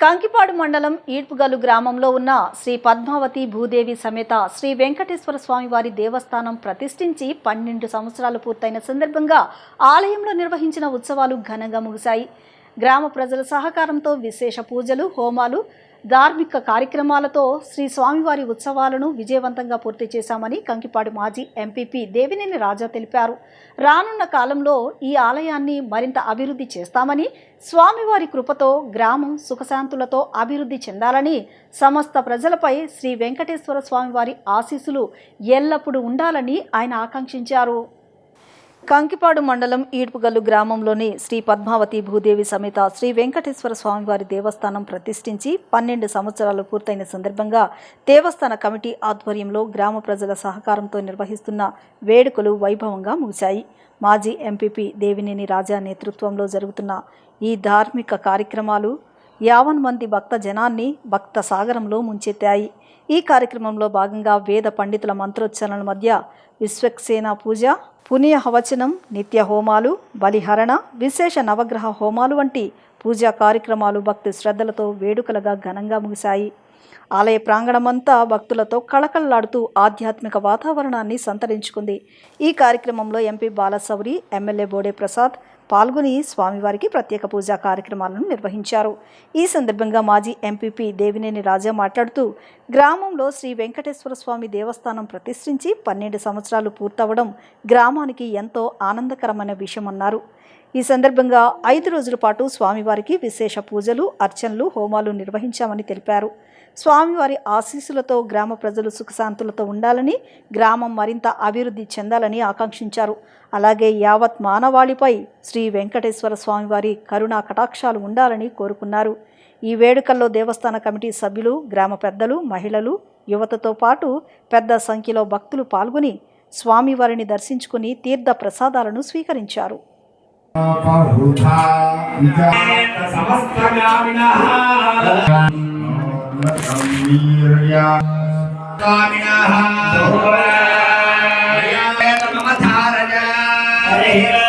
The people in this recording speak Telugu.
కంకిపాడు మండలం ఈడ్పుగల్లు గ్రామంలో ఉన్న శ్రీ పద్మావతి భూదేవి సమేత శ్రీ వెంకటేశ్వర స్వామివారి దేవస్థానం ప్రతిష్ఠించి 12 సంవత్సరాలు పూర్తయిన సందర్భంగా ఆలయంలో నిర్వహించిన ఉత్సవాలు ఘనంగా ముగిశాయి. గ్రామ ప్రజల సహకారంతో విశేష పూజలు, హోమాలు, ధార్మిక కార్యక్రమాలతో శ్రీ స్వామివారి ఉత్సవాలను విజయవంతంగా పూర్తి చేశామని కంకిపాడు మాజీ ఎంపీపీ దేవినేని రాజా తెలిపారు. రానున్న కాలంలో ఈ ఆలయాన్ని మరింత అభివృద్ధి చేస్తామని, స్వామివారి కృపతో గ్రామం సుఖశాంతులతో అభివృద్ధి చెందాలని, సమస్త ప్రజలపై శ్రీ వెంకటేశ్వర స్వామివారి ఆశీస్సులు ఎల్లప్పుడూ ఉండాలని ఆయన ఆకాంక్షించారు. కంకిపాడు మండలం ఈడ్పుగల్లు గ్రామంలోని శ్రీ పద్మావతి భూదేవి సమేత శ్రీ వెంకటేశ్వర స్వామివారి దేవస్థానం ప్రతిష్ఠించి 12 సంవత్సరాలు పూర్తయిన సందర్భంగా దేవస్థాన కమిటీ ఆధ్వర్యంలో గ్రామ ప్రజల సహకారంతో నిర్వహిస్తున్న వేడుకలు వైభవంగా ముగిశాయి. మాజీ ఎంపీపీ దేవినేని రాజా నేతృత్వంలో జరుగుతున్న ఈ ధార్మిక కార్యక్రమాలు 50 మంది భక్త జనాన్ని భక్త సాగరంలో ముంచెత్తాయి. ఈ కార్యక్రమంలో భాగంగా వేద పండితుల మంత్రోచ్చరణల మధ్య విశ్వక్సేన పూజ, పుణ్య హవచనం, నిత్య హోమాలు, బలిహరణ, విశేష నవగ్రహ హోమాలు వంటి పూజా కార్యక్రమాలు భక్తి శ్రద్ధలతో వేడుకలుగా ఘనంగా ముగిశాయి. ఆలయ ప్రాంగణమంతా భక్తులతో కళకళలాడుతూ ఆధ్యాత్మిక వాతావరణాన్ని సంతరించుకుంది. ఈ కార్యక్రమంలో ఎంపీ బాలశౌరి, ఎమ్మెల్యే బోడే ప్రసాద్ పాల్గొని స్వామివారికి ప్రత్యేక పూజా కార్యక్రమాలను నిర్వహించారు. ఈ సందర్భంగా మాజీ ఎంపీపీ దేవినేని రాజా మాట్లాడుతూ, గ్రామంలో శ్రీ వెంకటేశ్వర స్వామి దేవస్థానం ప్రతిష్ఠించి 12 సంవత్సరాలు పూర్తవడం గ్రామానికి ఎంతో ఆనందకరమైన విషయమన్నారు. ఈ సందర్భంగా 5 రోజుల పాటు స్వామివారికి విశేష పూజలు, అర్చనలు, హోమాలు నిర్వహించామని తెలిపారు. స్వామివారి ఆశీస్సులతో గ్రామ ప్రజలు సుఖశాంతులతో ఉండాలని, గ్రామం మరింత అభివృద్ధి చెందాలని ఆకాంక్షించారు. అలాగే యావత్ మానవాళిపై శ్రీ వెంకటేశ్వర స్వామివారి కరుణా కటాక్షాలు ఉండాలని కోరుకున్నారు. ఈ వేడుకల్లో దేవస్థాన కమిటీ సభ్యులు, గ్రామ పెద్దలు, మహిళలు, యువతతో పాటు పెద్ద సంఖ్యలో భక్తులు పాల్గొని స్వామివారిని దర్శించుకుని తీర్థ ప్రసాదాలను స్వీకరించారు. Hare